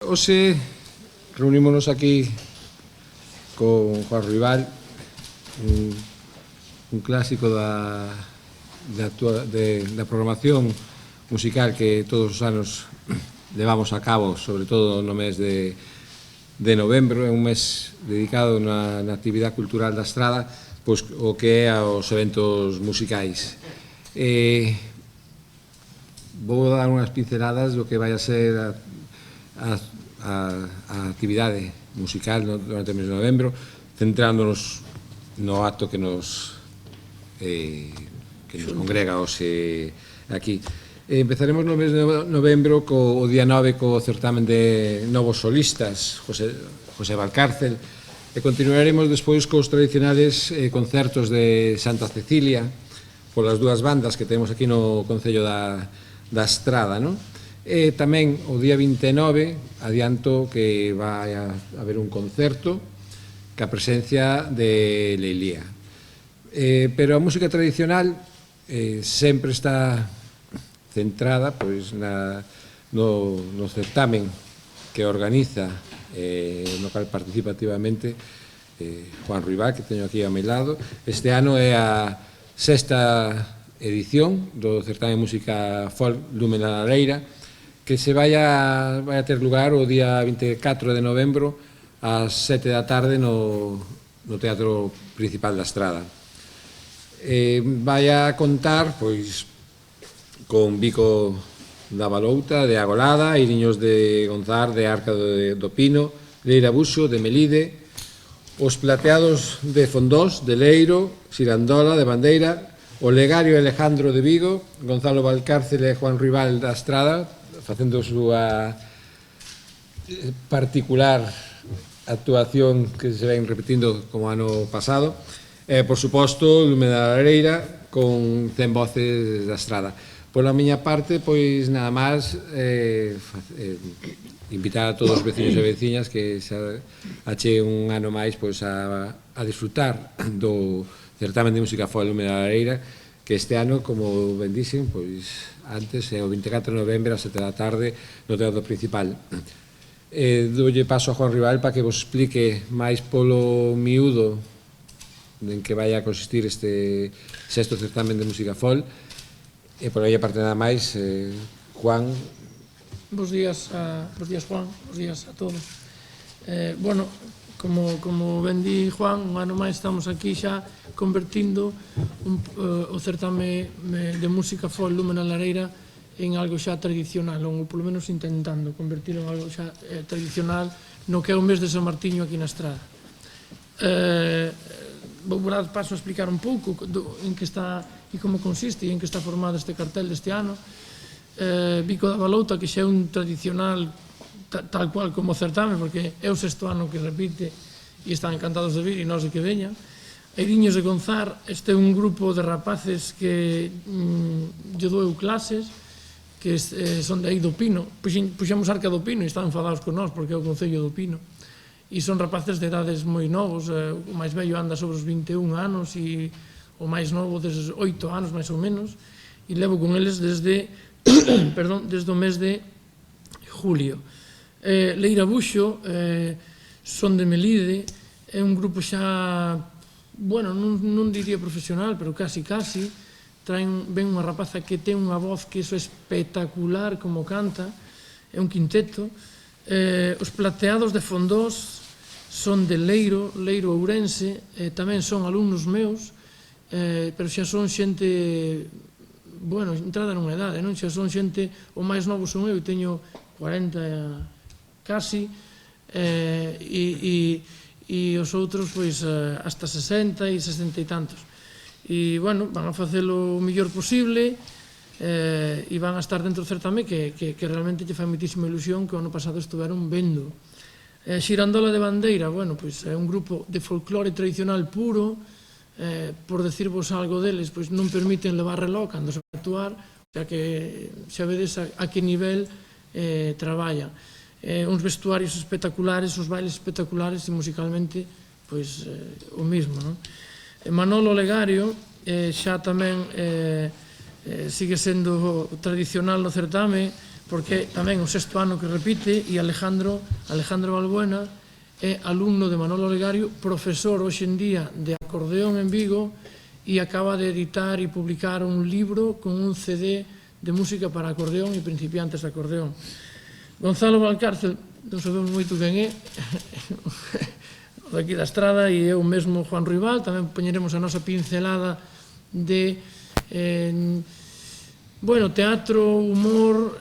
Hoxe reunímonos aquí con Juan Rival, un clásico da programación musical que todos os anos levamos a cabo, sobre todo no mes de novembro. É un mes dedicado na actividade cultural da Estrada, pois o que é aos eventos musicais. Vou dar unhas pinceladas do que vai a ser a actividade musical durante o mes de novembro, centrándonos no acto que nos congrega hoxe aquí. Empezaremos no mes de novembro, o día 9, co certamen de novos solistas, José Valcárcel, e continuaremos despois cos tradicionales concertos de Santa Cecilia, polas dúas bandas que temos aquí no Concello da Estrada, non? E tamén o día 29 adianto que vai haber un concerto ca presencia de Leilía. Pero a música tradicional sempre está centrada no certamen que organiza, no cal participa activamente Juan Rival, que teño aquí ao meu lado. Este ano é a sexta edición do certamen música folk Lume na Lareira, que se vai a ter lugar o día 24 de novembro ás 7 da tarde no Teatro Principal da Estrada. Vai a contar pois con Vico da Balouta, de Agolada, Iriños de Gonzar, de Arca do Pino, Leira Buxo, de Melide, os Plateados de Fondós, de Leiro, Sirandola, de Bandeira, o Legario Alejandro de Vigo, Gonzalo Valcárcel e Juan Rival da Estrada, facendo a súa particular actuación que se ven repetindo como ano pasado. Por suposto, Lume da Lareira con 100 voces da Estrada. Pola miña parte, pois nada máis invitar a todos os veciños e veciñas que se acheguen un ano máis a disfrutar do certamen de música folk Lume da Lareira, que este ano, como ben dixen, pois antes é o 24 de novembro a 7 da tarde no Teatro Principal. Doulle paso a Juan Rival para que vos explique máis polo miúdo en que vai a consistir este sexto certamen de música folk. E por aí, aparte nada máis, Juan. Bos días, Juan, bos días a todos. Bueno, como ben di Juan, un ano máis estamos aquí xa convertindo o certame de música folk Lume na Lareira en algo xa tradicional, ou polo menos intentando convertirlo en algo xa tradicional no que é o mes de San Martiño aquí na Estrada. Vou dar paso a explicar un pouco en que está e como consiste e en que está formado este cartel deste ano. Vico da Balouta, que xa é un tradicional tal cual como o certame, porque é o sexto ano que repite e están encantados de vir e nós de que veñan. Iriños de Gonzar, este é un grupo de rapaces que lle dou clases, que son de aí do Pino. Puxemos Arca do Pino e están enfadados con nós porque é o Concello do Pino. E son rapaces de edades moi novos, o máis vello anda sobre os 21 anos e o máis novo desde 8 anos, máis ou menos, e levo con eles desde o mes de julio. Leira Buxo, son de Melide, é un grupo xa, bueno, non diría profesional, pero casi, ven unha rapaza que ten unha voz que é espectacular como canta, é un quinteto. Os Plateados de Fondós son de Leiro Ourense, tamén son alumnos meus, pero xa son xente, bueno, entrada nunha edade, non? Xa son xente, o máis novo son eu, teño 40 casi, e os outros, pois, hasta 60 e 60 e tantos. E, bueno, van a facelo o mellor posible e van a estar dentro do certame que realmente lle fai moitísima ilusión, que o ano pasado estuveron vendo. Xirandola de Bandeira, bueno, pois é un grupo de folclore tradicional puro, por decirvos algo deles, pois non permiten levar reloj cando se vai actuar, xa que xa vedes a que nivel traballan. Uns vestuarios espectaculares, os bailes espectaculares e musicalmente, pois, o mismo, non? Manolo Legario xa tamén sigue sendo tradicional no certame, porque tamén o sexto ano que repite, e Alejandro Balbuena é alumno de Manolo Olegario, profesor hoxe en día de acordeón en Vigo, e acaba de editar e publicar un libro con un CD de música para acordeón e principiantes de acordeón. Gonzalo Valcárcel, non sabemos moito quen é, daqui da Estrada, e eu mesmo, Juan Ruibal, tamén poñeremos a nosa pincelada de teatro, humor,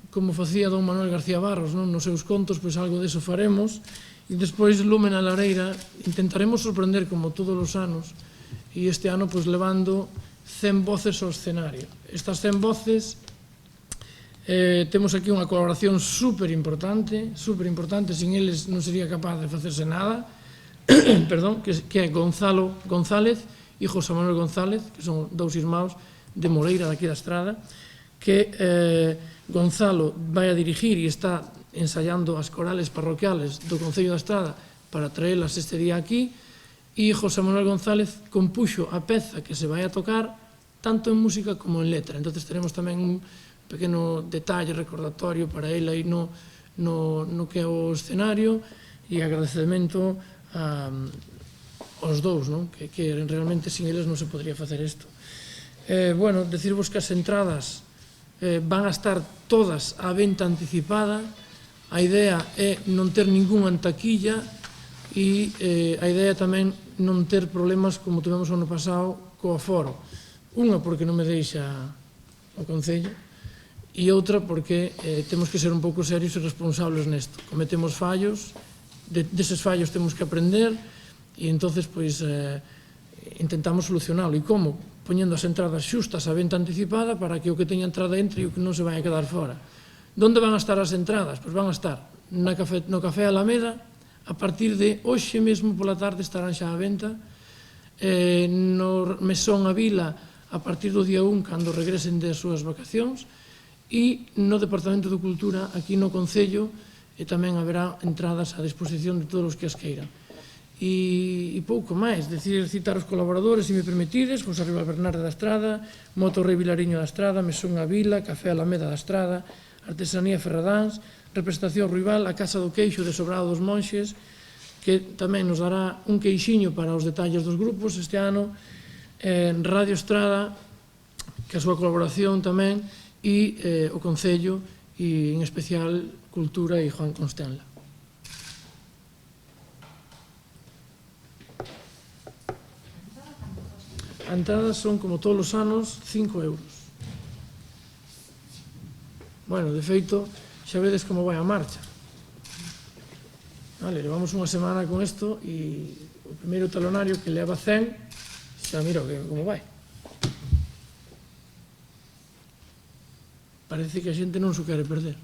como facía don Manuel García Barros nos seus contos, pois algo deso faremos, e despois Lume na Lareira intentaremos sorprender como todos os anos, e este ano pois levando 100 voces ao escenario. Estas 100 voces temos aquí unha colaboración super importante, sin eles non sería capaz de facerse nada, perdón, que é Gonzalo González e José Manuel González, que son dous irmãos de Moreira, daqui da Estrada, que Gonzalo vai a dirigir e está ensayando as corales parroquiales do Concello da Estrada para traelas este día aquí, e José Manuel González compuxo a peza que se vai a tocar tanto en música como en letra. Entón teremos tamén un pequeno detalle recordatorio para ele aí no que é o escenario, e agradecemento aos dous, que realmente sin eles non se podría facer isto. Decirvos que as entradas van a estar todas á venta anticipada. A idea é non ter ningunha en taquilla, e a idea tamén non ter problemas como tivemos o ano pasado co aforo. Unha, porque non me deixa o Concello, e outra, porque temos que ser un pouco serios e responsables nesto. Cometemos fallos, deses fallos temos que aprender, e entonces intentamos solucionalo. E como? Poñendo as entradas xustas á venta anticipada para que o que teña entrada entre e o que non se vai a quedar fora. Donde van a estar as entradas? Pois van a estar no Café Alameda, a partir de hoxe mesmo pola tarde estarán xa á venta, no Mesón a Vila a partir do día 1 cando regresen das súas vacacións, e no Departamento de Cultura aquí no Concello tamén haberá entradas a disposición de todos os que as queiran. E pouco máis, citar os colaboradores, se me permitides, José Rival Bernardo da Estrada, Moto Rei Vilariño da Estrada, Mesón a Vila, Café Alameda da Estrada, Artesanía Ferradáns, Representación Ruibal, a Casa do Queixo de Sobrado dos Monxes, que tamén nos dará un queixiño para os detalles dos grupos este ano, Radio Estrada, que a súa colaboración tamén, e o Concello, e en especial Cultura e Juan Constenla. A entrada son, como todos os anos, 5 euros. De feito, xa vedes como vai a marcha. Levamos unha semana con isto, e o primeiro talonario que leva 100, xa miro como vai. Parece que a xente non se quere perder.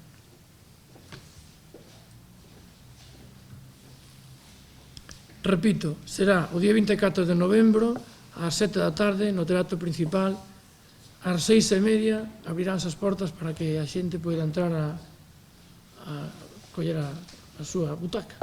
Repito, será o día 24 de novembro, ás 7 da tarde, no Teatro Principal. Ás 6:30 abriránse as portas para que a xente poida entrar a coller a súa butaca.